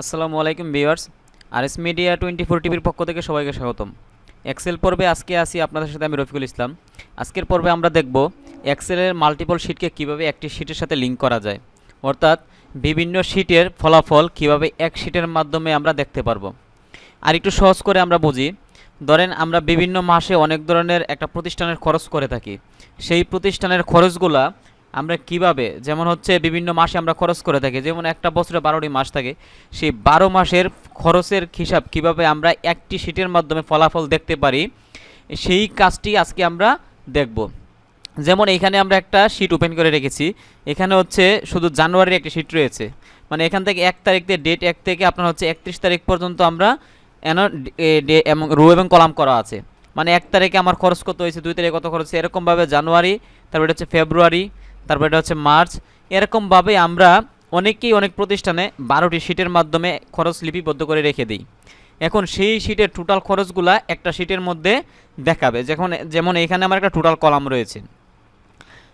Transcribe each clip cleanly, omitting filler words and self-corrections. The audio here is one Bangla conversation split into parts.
আসসালামু আলাইকুম ভিউয়ার্স, আরএস মিডিয়া 24 টিভির পক্ষ থেকে সবাইকে স্বাগতম। এক্সেল পর্বে আজকে আসি আপনাদের সাথে আমি রফিকুল ইসলাম। আজকের পর্বে আমরা দেখব এক্সেলের মাল্টিপল শিটকে কিভাবে একটি শিটের সাথে লিঙ্ক করা যায়, অর্থাৎ বিভিন্ন শিটের ফলাফল কিভাবে এক শিটের মাধ্যমে আমরা দেখতে পারবো। আর একটু সহজ করে আমরা বুঝি, ধরেন আমরা বিভিন্ন মাসে অনেক ধরনের একটা প্রতিষ্ঠানের খরচ করে থাকি। সেই প্রতিষ্ঠানের খরচগুলা আমরা কিভাবে, যেমন হচ্ছে বিভিন্ন মাসে আমরা খরচ করে থাকি, যেমন একটা বছরে 12টি মাস থাকে, সেই 12 মাসের খরচের হিসাব কিভাবে আমরা একটি শিটের মাধ্যমে ফলাফল দেখতে পারি, সেই কাজটি আজকে আমরা দেখব। যেমন এইখানে আমরা একটা শিট ওপেন করে রেখেছি। এখানে হচ্ছে শুধু জানুয়ারির একটা শিট রয়েছে, মানে এখান থেকে 1 তারিখ থেকে ডেট 1 থেকে আপনার হচ্ছে 31 তারিখ পর্যন্ত আমরা এবং রো এবং কলাম করা আছে। মানে 1 তারিখে আমার খরচ কত হয়েছে, 2 তারিখে কত খরচ হয়েছে, এরকমভাবে জানুয়ারি, তারপর এটা হচ্ছে ফেব্রুয়ারি, তারপর এটা হচ্ছে মার্চ, এরকমভাবে আমরা অনেক প্রতিষ্ঠানে 12টি শিটের মাধ্যমে খরচ লিপিবদ্ধ করে রেখে দিই। এখন সেই শিটের টোটাল খরচগুলা একটা শিটের মধ্যে দেখাবে। যেমন এখানে আমার একটা টোটাল কলাম রয়েছে,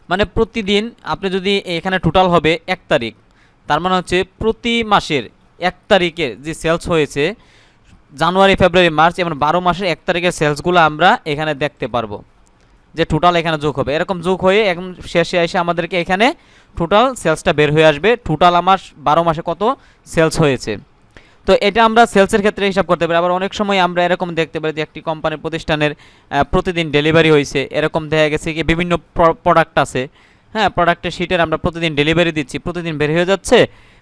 মানে প্রতিদিন আপনি যদি এখানে টোটাল হবে 1 তারিখ, তার মানে হচ্ছে প্রতি মাসের 1 তারিখে যে সেলস হয়েছে, জানুয়ারি ফেব্রুয়ারি মার্চ এবং 12 মাসের 1 তারিখের সেলসগুলো আমরা এখানে দেখতে পারবো, যে টোটাল এখানে যোগ হবে। এরকম যোগ হয়ে এখন শেষে এসে আমাদেরকে এখানে টোটাল সেলসটা বের হয়ে আসবে, টোটাল আমার 12 মাসে কত সেলস হয়েছে। তো এটা আমরা সেলসের ক্ষেত্রে হিসাব করতে পারি। আবার অনেক সময় আমরা এরকম দেখতে পারি যে একটি কোম্পানির প্রতিষ্ঠানের প্রতিদিন ডেলিভারি হয়েছে, এরকম দেখা গেছে কি বিভিন্ন প্রোডাক্ট আছে, হ্যাঁ, প্রোডাক্টের শিটের আমরা প্রতিদিন ডেলিভারি দিচ্ছি, প্রতিদিন বের হয়ে যাচ্ছে।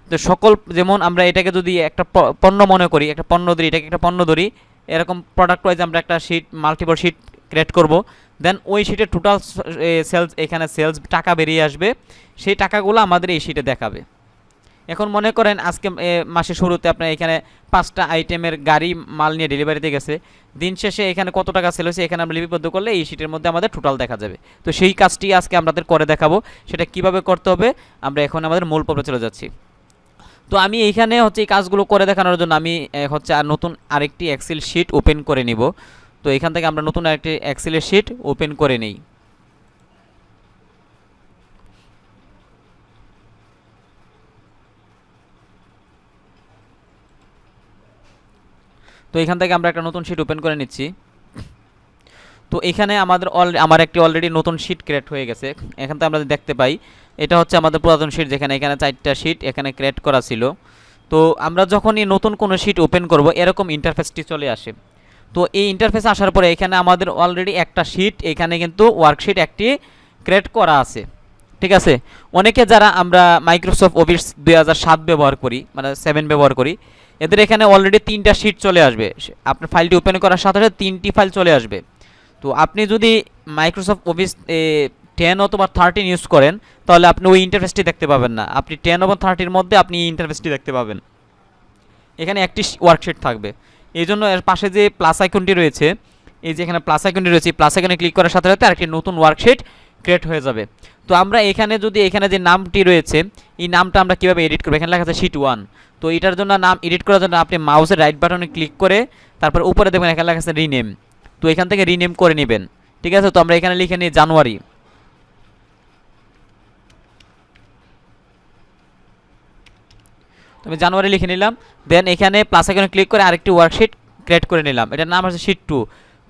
তো সকল, যেমন আমরা এটাকে যদি একটা পণ্য মনে করি, একটা পণ্য ধরি, এটাকে একটা পণ্য ধরি, এরকম প্রোডাক্ট ওয়াইজ আমরা একটা শিট, মাল্টিপল শিট ক্রিয়েট করব। দেন ওই শিটের টোটাল সেলস, এখানে সেলস টাকা বেরিয়ে আসবে, সেই টাকাগুলো আমাদের এই শিটে দেখাবে। এখন মনে করেন আজকে মাসের শুরুতে আপনার এখানে 5টা আইটেমের গাড়ি মাল নিয়ে ডেলিভারিতে গেছে, দিন শেষে এখানে কত টাকা সেল হয়েছে এখানে আমরা লিপিবদ্ধ করলে এই শিটের মধ্যে আমাদের টোটাল দেখা যাবে। তো সেই কাজটি আজকে আমাদের করে দেখাবো। সেটা কিভাবে করতে হবে আমরা এখন আমাদের মূল পর্বে চলে যাচ্ছি। তো আমি এইখানে হচ্ছে এই কাজগুলো করে দেখানোর জন্য আমি হচ্ছে নতুন আরেকটি এক্সেল শিট ওপেন করে নিব। তো এখান থেকে আমরা নতুন আরেকটি এক্সেলের শিট ওপেন করে নিই। তো এখান থেকে আমরা একটা নতুন শিট ওপেন করে নিচ্ছি। তো এখানে আমার একটি অলরেডি নতুন শিট ক্রিয়েট হয়ে গেছে। এখান থেকে আমরা দেখতে পাই এটা হচ্ছে আমাদের পুরাতন শিট, যেখানে এখানে 4টা শিট এখানে ক্রিয়েট করা ছিল। তো আমরা যখনই নতুন কোনো শিট ওপেন করব এরকম ইন্টারফেসটি চলে আসে। তো এই ইন্টারফেস আসার পরে এখানে আমাদের অলরেডি একটা শিট, এখানে কিন্তু ওয়ার্কশিট একটি ক্রিয়েট করা আছে, ঠিক আছে। অনেকে যারা আমরা মাইক্রোসফট অফিস 2007 ব্যবহার করি, মানে 7 ব্যবহার করি, এদের এখানে অলরেডি 3টা শিট চলে আসবে। আপনার ফাইলটি ওপেন করার সাথে সাথে 3টি ফাইল চলে আসবে। তো আপনি যদি মাইক্রোসফট অফিস 10 অথবা 13 ইউজ করেন তাহলে আপনি ওই ইন্টারফেসটি দেখতে পাবেন না। আপনি 10 এবং 30-এর মধ্যে আপনি এই ইন্টারফেসটি দেখতে পাবেন। এখানে একটি ওয়ার্কশিট থাকবে, এই জন্য এর পাশে যে প্লাস আইকনটি রয়েছে, এই যে এখানে প্লাস আইকনটি রয়েছে, প্লাস আইকনে ক্লিক করার সাথে সাথে আরেকটি নতুন ওয়ার্কশিট ক্রিয়েট হয়ে যাবে। তো আমরা এখানে যদি এখানে যে নামটি রয়েছে এই নামটা আমরা কীভাবে এডিট করবো, এখানে লেখা আছে শিট 1। তো এটার জন্য নাম এডিট করার জন্য আপনি মাউসের রাইট বাটনে ক্লিক করে তারপর উপরে দেখবেন এখানে লেখা আছে রিনেম। তো এখান থেকে রিনেম করে নেবেন, ঠিক আছে। তো আমরা এখানে লিখে নিই জানুয়ারি। তো আমি জানুয়ারি লিখে নিলাম। দেন এখানে প্লাস আইকনে ক্লিক করে আরেকটি ওয়ার্কশিট ক্রিয়েট করে নিলাম, এটার নাম হচ্ছে শিট 2।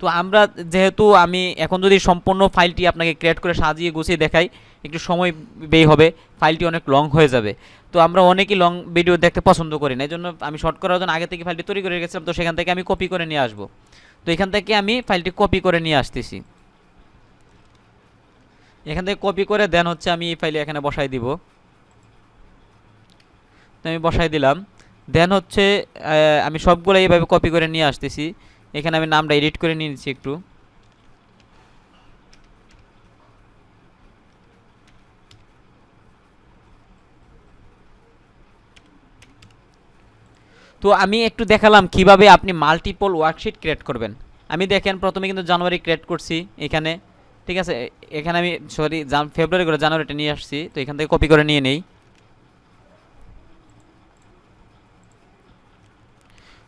তো আমরা যেহেতু আমি এখন যদি সম্পূর্ণ ফাইলটি আপনাকে ক্রিয়েট করে সাজিয়ে গুছিয়ে দেখাই একটু সময় ব্যয় হবে, ফাইলটি অনেক লং হয়ে যাবে। তো আমরা অনেকেই লং ভিডিও দেখতে পছন্দ করি না, এই জন্য আমি শর্ট করার জন্য আগে থেকে ফাইলটি তৈরি করে রেখেছিলাম। তো সেখান থেকে আমি কপি করে নিয়ে আসবো। তো এখান থেকে আমি ফাইলটি কপি করে নিয়ে আসতেছি, এখান থেকে কপি করে দেন হচ্ছে আমি এই ফাইলে এখানে বসাই দিব। তো আমি বসাই দিলাম। দেন হচ্ছে আমি সবগুলো এইভাবে কপি করে নিয়ে আসতেছি। এখানে আমি নামটা এডিট করে নিয়ে নিচ্ছি একটু। তো আমি একটু দেখালাম কিভাবে আপনি মাল্টিপল ওয়ার্কশিট ক্রিয়েট করবেন। আমি দেখেন প্রথমে কিন্তু জানুয়ারি ক্রিয়েট করছি এখানে, ঠিক আছে। এখানে আমি ফেব্রুয়ারি করে জানুয়ারিটা নিয়ে আসছি। তো এখান থেকে কপি করে নিয়ে নেই।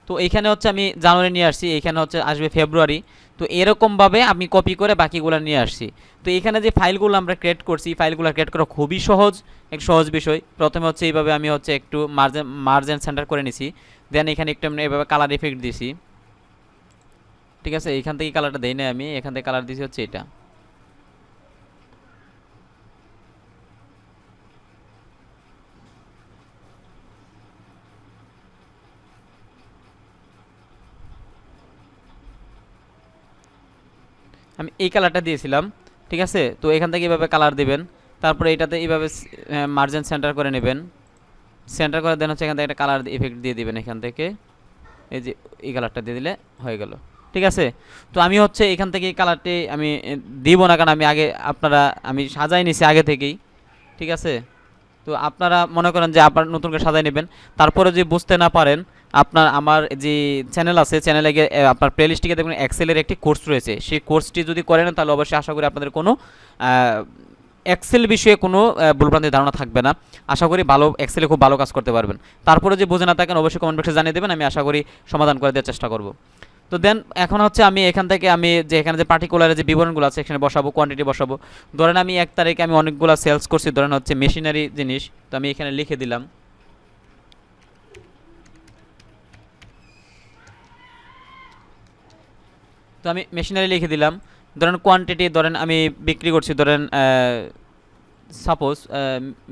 তো এইখানে হচ্ছে আমি জানুয়ারি নিয়ে আসছি, এইখানে হচ্ছে আসবে ফেব্রুয়ারি। তো এরকমভাবে আমি কপি করে বাকিগুলো নিয়ে আসছি। তো এখানে যে ফাইলগুলো আমরা ক্রিয়েট করছি, ফাইলগুলো ক্রিয়েট করা খুবই সহজ, এক সহজ বিষয়। প্রথমে হচ্ছে এইভাবে আমি হচ্ছে একটু মার্জিন সেন্টার করে নিছি, দেন এখানে একটু আমি এইভাবে কালার ইফেক্ট দিছি, ঠিক আছে। এইখান থেকে কালারটা দেই না, আমি এখান থেকে কালার দিছি হচ্ছে এটা। আমি এই কালারটা দিয়েছিলাম, ঠিক আছে। তো এখান থেকে এইভাবে কালার দিবেন, তারপরে এটাতে এইভাবে মার্জিন সেন্টার করে নেবেন, সেন্টার করে দেন হচ্ছে এখান থেকে একটা কালার ইফেক্ট দিয়ে দিবেন এখান থেকে, এই যে এই কালারটা দিয়ে দিলে হয়ে গেল, ঠিক আছে। তো আমি হচ্ছে এখান থেকে এই কালারটি আমি দিব না, কারণ আমি আগে আমি সাজাই নিছি আগে থেকেই, ঠিক আছে। তো আপনারা মনে করেন যে আপনার নতুন করে সাজাই নেবেন। তারপরে যদি বুঝতে না পারেন, আপনার আমার যে চ্যানেল আছে, চ্যানেলে গিয়ে আপনার প্লেলিস্টে গিয়ে দেখবেন এক্সেলের একটি কোর্স রয়েছে, সেই কোর্সটি যদি করেন তাহলে অবশ্যই আশা করি আপনাদের কোনো এক্সেল বিষয়ে কোনো ভুলভ্রান্তির ধারণা থাকবে না। আশা করি ভালো এক্সেলে খুব ভালো কাজ করতে পারবেন। তারপরে যে বুঝে না থাকেন অবশ্যই কমেন্ট বক্সে জানিয়ে দেবেন, আমি আশা করি সমাধান করে দেওয়ার চেষ্টা করব। তো দেন এখন হচ্ছে আমি এখান থেকে আমি যে এখানে যে পার্টিকুলার যে বিবরণগুলো আছে এখানে বসাবো, কোয়ান্টিটি বসাবো। ধরেন আমি 1 তারিখে আমি অনেকগুলো সেলস করছি, ধরেন হচ্ছে মেশিনারি জিনিস, তো আমি এখানে লিখে দিলাম। তো আমি মেশিনারি লিখে দিলাম। ধরেন কোয়ান্টিটি, ধরেন আমি বিক্রি করছি, ধরেন সাপোজ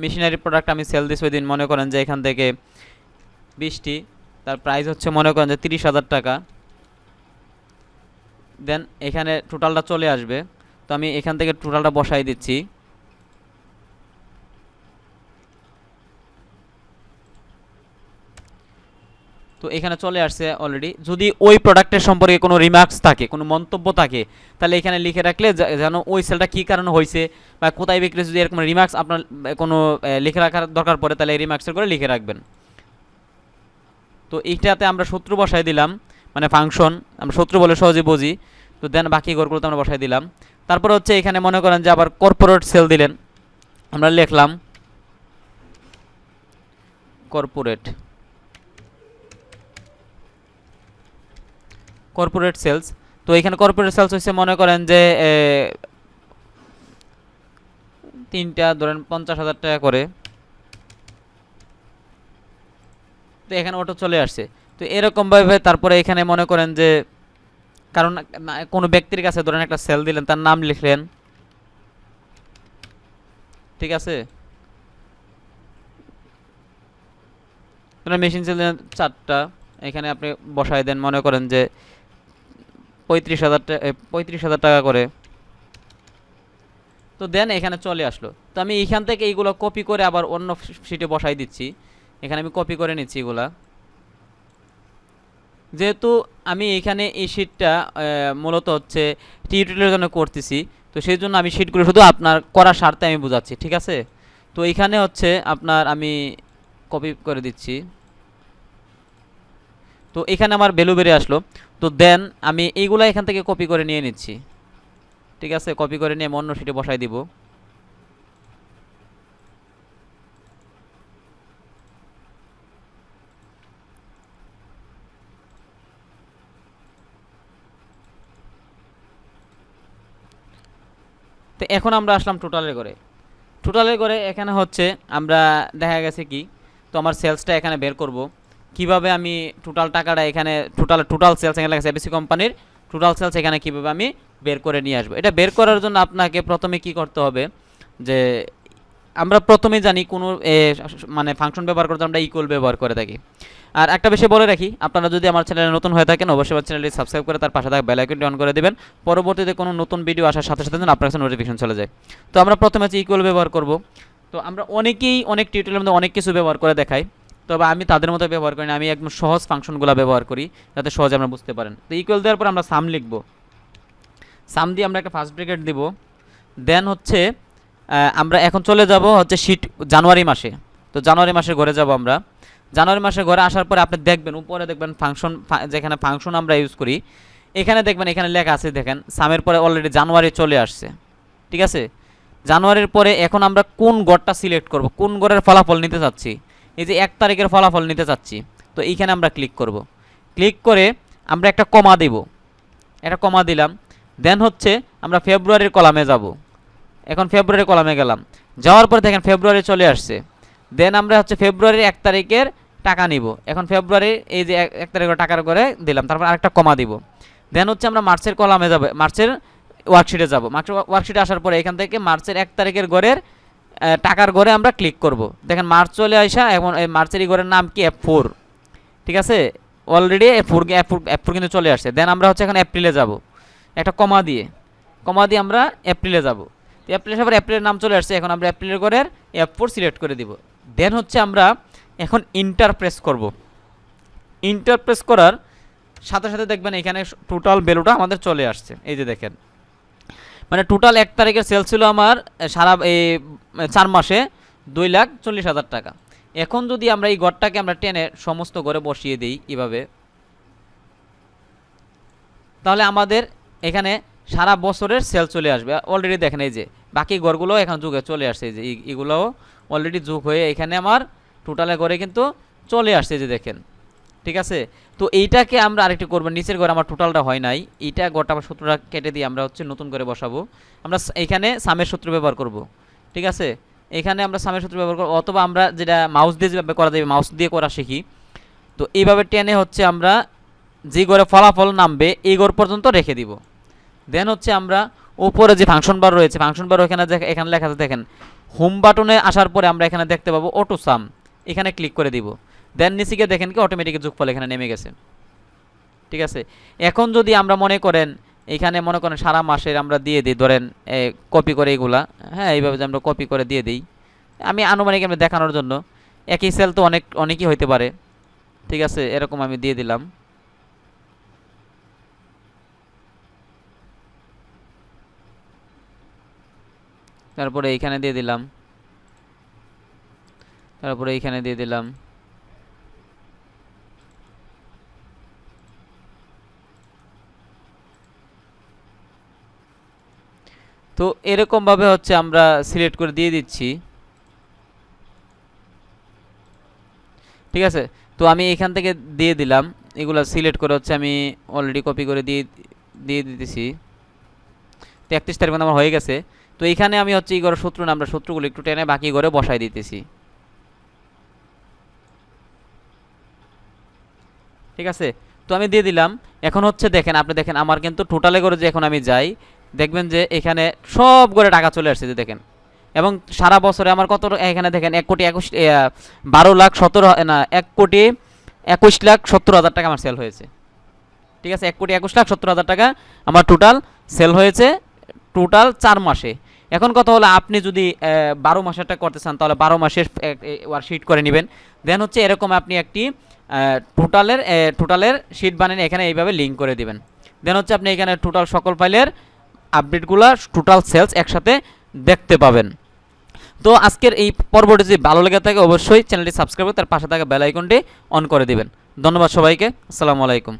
মেশিনারি প্রোডাক্ট আমি সেল দিচ্ছি ওই দিন, মনে করেন যে এখান থেকে 20টি, তার প্রাইস হচ্ছে মনে করেন যে 30,000 টাকা। দেন এখানে টোটালটা চলে আসবে, তো আমি এখান থেকে টোটালটা বসাই দিচ্ছি। তো এখানে চলে আসছে অলরেডি। যদি ওই প্রোডাক্টের সম্পর্কে কোনো রিমার্কস থাকে, কোনো মন্তব্য থাকে, তাহলে এখানে লিখে রাখলে যেন ওই সেলটা কী কারণে হয়েছে বা কোথায় বিক্রি, যদি এরকম রিমার্কস আপনার কোনো লিখে রাখার দরকার পড়ে তাহলে এই রিমার্কসের করে লিখে রাখবেন। তো এইটাতে আমরা সূত্র বসাই দিলাম, মানে ফাংশন, আমরা সূত্র বলে সহজে বুঝি। তো দেন বাকি ঘরগুলোতে আমরা বসাই দিলাম। তারপর হচ্ছে এখানে মনে করেন যে আবার কর্পোরেট সেল দিলেন, আমরা লিখলাম কর্পোরেট সেলস। তো এখানে কর্পোরেট সেলস হচ্ছে মনে করেন যে 3টা, ধরেন 50,000 টাকা করে। তো এখানে ওটা চলে আসছে। তো এরকমভাবে তারপরে এখানে মনে করেন যে কারণ কোনো ব্যক্তির কাছে ধরেন একটা সেল দিলেন, তার নাম লিখলেন, ঠিক আছে। মেশিন সেল দিলেন 4টা, এখানে আপনি বসায় দেন মনে করেন যে 35,000 টাকা করে। তো দেন এখানে চলে আসলো। তো আমি এইখান থেকে এইগুলো কপি করে আবার অন্য শিটে বসাই দিচ্ছি। এখানে আমি কপি করে নিচ্ছি এগুলা, যেহেতু আমি এখানে এই শিটটা মূলত হচ্ছে টিউটোরিয়ালের জন্য করতেছি, তো সেই জন্য আমি শিটগুলো শুধু আপনার করার স্বার্থে আমি বোঝাচ্ছি, ঠিক আছে। তো এইখানে হচ্ছে আপনার আমি কপি করে দিচ্ছি। তো এখানে আমার ভ্যালু বেরিয়ে আসলো। তো দেন আমি এইগুলা এখান থেকে কপি করে নিয়ে নিচ্ছি, ঠিক আছে। কপি করে নিয়ে অন্য শিটে বসাই দিব। তো এখন আমরা আসলাম টোটালের ঘরে এখানে হচ্ছে আমরা দেখা গেছে কি, তো আমার সেলসটা এখানে বের করব কিভাবে, আমি টোটাল টাকাটা এখানে টোটাল সেলস এখানে লেখা আছে এবিসি কোম্পানির টোটাল সেলস, এখানে কিভাবে আমি বের করে নিয়ে আসবো। এটা বের করার জন্য আপনাকে প্রথমে কি করতে হবে, যে আমরা প্রথমে জানি কোনো মানে ফাংশন ব্যবহার করতে আমরা ইকুয়াল ব্যবহার করে থাকি। আর একটা বিষয় বলে রাখি, আপনারা যদি আমার চ্যানেলে নতুন হয়ে থাকেন অবশ্যই আমার চ্যানেলটি সাবস্ক্রাইব করে তার পাশে থাকা বেল আইকনটি অন করে দেবেন, পরবর্তীতে কোনো নতুন ভিডিও আসার সাথে সাথে যেন আপনার কাছে নোটিফিকেশন চলে যায়। তো আমরা প্রথমে হচ্ছে ইকুয়াল ব্যবহার করব। তো আমরা অনেকেই অনেক টিউটোরিয়ালের মধ্যে অনেক কিছু ব্যবহার করে দেখাই, তবে আমি তাদের মতো ব্যবহার করি না, আমি একদম সহজ ফাংশনগুলো ব্যবহার করি যাতে সহজে আমরা বুঝতে পারেন। তো ইকুয়াল দেওয়ার পর আমরা সাম লিখব, সাম দিয়ে আমরা একটা ফার্স্ট ব্র্যাকেট দিব। দেন হচ্ছে আমরা এখন চলে যাব হচ্ছে শীট জানুয়ারি মাসে। তো জানুয়ারি মাসে ঘরে যাব আমরা। জানুয়ারি মাসে ঘরে আসার পরে আপনি দেখবেন উপরে দেখবেন ফাংশন, যেখানে ফাংশন আমরা ইউজ করি এখানে দেখবেন এখানে লেখা আছে, দেখেন সামের পরে অলরেডি জানুয়ারি চলে আসছে, ঠিক আছে। জানুয়ারির পরে এখন আমরা কোন গড়টা সিলেক্ট করব, কোন গড়ের ফলাফল নিতে চাচ্ছি, এই যে 1 তারিখের ফলাফল নিতে চাচ্ছি। তো এইখানে আমরা ক্লিক করব। ক্লিক করে আমরা একটা কমা দেব, একটা কমা দিলাম। দেন হচ্ছে আমরা ফেব্রুয়ারির কলামে যাব। এখন ফেব্রুয়ারি কলামে গেলাম, যাওয়ার পরে দেখেন ফেব্রুয়ারি চলে আসছে। দেন আমরা হচ্ছে ফেব্রুয়ারির 1 তারিখের টাকা নিব। এখন ফেব্রুয়ারির এই যে 1 তারিখের টাকার করে দিলাম, তারপর আরেকটা কমা দিব। দেন হচ্ছে আমরা মার্চের কলামে যাব, মার্চের ওয়ার্কশিটে যাব। মার্চের ওয়ার্কশিটে আসার পরে এখান থেকে মার্চের 1 তারিখের ঘরের টাকার ঘরে আমরা ক্লিক করব। দেখেন মার্চ চলে আসা। এখন এই মার্চের এই ঘরের নাম কি? F4। ঠিক আছে, অলরেডি F4 কিন্তু চলে আসছে। দেন আমরা হচ্ছে এখন এপ্রিলে যাব, একটা কমা দিয়ে আমরা এপ্রিলে যাব। তো এপ্রিল আসার পর এপ্রিলের নাম চলে আসছে। এখন আমরা এপ্রিলের ঘরের F4 সিলেক্ট করে দিব। দেন হচ্ছে আমরা এখন ইন্টার প্রেস করব। ইন্টার প্রেস করার সাথে সাথে দেখবেন এখানে টোটাল ভ্যালুটা আমাদের চলে আসছে। এই যে দেখেন, মানে টোটাল 1 তারিখের সেল ছিল আমার সারা এই 4 মাসে 2,40,000 টাকা। এখন যদি আমরা এই ঘরটাকে আমরা টেনে সমস্ত ঘরে বসিয়ে দিই এভাবে, তাহলে আমাদের এখানে সারা বছরের সেল চলে আসবে। অলরেডি দেখেন এই যে বাকি ঘরগুলো এখন যুগে চলে আসছে, এই যে এগুলোও অলরেডি যুগ হয়ে এখানে আমার টোটালে ঘরে কিন্তু চলে আসছে, যে দেখেন। ঠিক আছে, তো এইটাকে আমরা আরেকটু করবো। নিচের ঘরে আমার টোটালটা হয় নাই, এইটা ঘরটা আবার সূত্রটা কেটে দিয়ে আমরা হচ্ছে নতুন করে বসাবো। আমরা এখানে সামের সূত্র ব্যবহার করব। ঠিক আছে, এখানে আমরা সামের সূত্র ব্যবহার করব, অথবা আমরা যেটা মাউস দিয়ে যেভাবে করা যাবে মাউস দিয়ে করা শিখি। তো এইভাবে টেনে হচ্ছে আমরা যে ঘরে ফলাফল নামবে এই ঘর পর্যন্ত রেখে দিব। দেন হচ্ছে আমরা উপরে যে ফাংশন বার রয়েছে, ফাংশন বার এখানে লেখা আছে দেখেন, হোম বাটনে আসার পরে আমরা এখানে দেখতে পাবো অটো সাম, এখানে ক্লিক করে দিব। দেন নিচে গিয়ে দেখেন কি অটোমেটিক যোগফল এখানে নেমে গেছে। ঠিক আছে, এখন যদি আমরা মনে করেন এখানে মনে করেন সারা মাসের আমরা দিয়ে দিই, ধরেন কপি করে এগুলা, হ্যাঁ এইভাবে যে আমরা কপি করে দিয়ে দিই, আমি আনুমানিক আমি দেখানোর জন্য, একই সেল তো অনেকই হইতে পারে। ঠিক আছে, এরকম আমি দিয়ে দিলাম। তারপরে এইখানে দিয়ে দিলাম, তারপরে এইখানে দিয়ে দিলাম। তো এরকমভাবে হচ্ছে আমরা সিলেক্ট করে দিয়ে দিচ্ছি। ঠিক আছে, তো আমি এখান থেকে দিয়ে দিলাম, এগুলো সিলেক্ট করে হচ্ছে আমি অলরেডি কপি করে দিয়ে দিতেছি। তো 31 তারিখ আমার হয়ে গেছে। তো এইখানে আমি হচ্ছে এই ঘরের সূত্র আমরা সূত্রগুলো একটু টেনে বাকি ঘরে বসাই দিতেছি। ঠিক আছে, তো আমি দিয়ে দিলাম। এখন হচ্ছে দেখেন, আপনি দেখেন আমার কিন্তু টোটালে করে যে এখন আমি যাই, দেখবেন যে এখানে সব ঘরে টাকা চলে আসছে, যে দেখেন। এবং সারা বছরে আমার কত এখানে দেখেন 1,21,70,000 টাকা আমার সেল হয়েছে। ঠিক আছে, 1,21,70,000 টাকা আমার টোটাল সেল হয়েছে টোটাল 4 মাসে। এখন কথা হলো আপনি যদি 12 মাসেরটা করতে চান তাহলে 12 মাসের ওয়ার্কশিট করে নেবেন। দেন হচ্ছে এরকম আপনি একটি টোটালের শিট বানিয়ে এখানে এইভাবে লিঙ্ক করে দিবেন। দেন হচ্ছে আপনি এখানে টোটাল সকল ফাইলের আপডেটগুলো টোটাল সেলস একসাথে দেখতে পাবেন। তো আজকের এই পর্বটি যদি ভালো লেগে থাকে অবশ্যই চ্যানেলটি সাবস্ক্রাইব করে তার পাশে থাকা বেল আইকনটি অন করে দিবেন। ধন্যবাদ সবাইকে, আসসালামু আলাইকুম।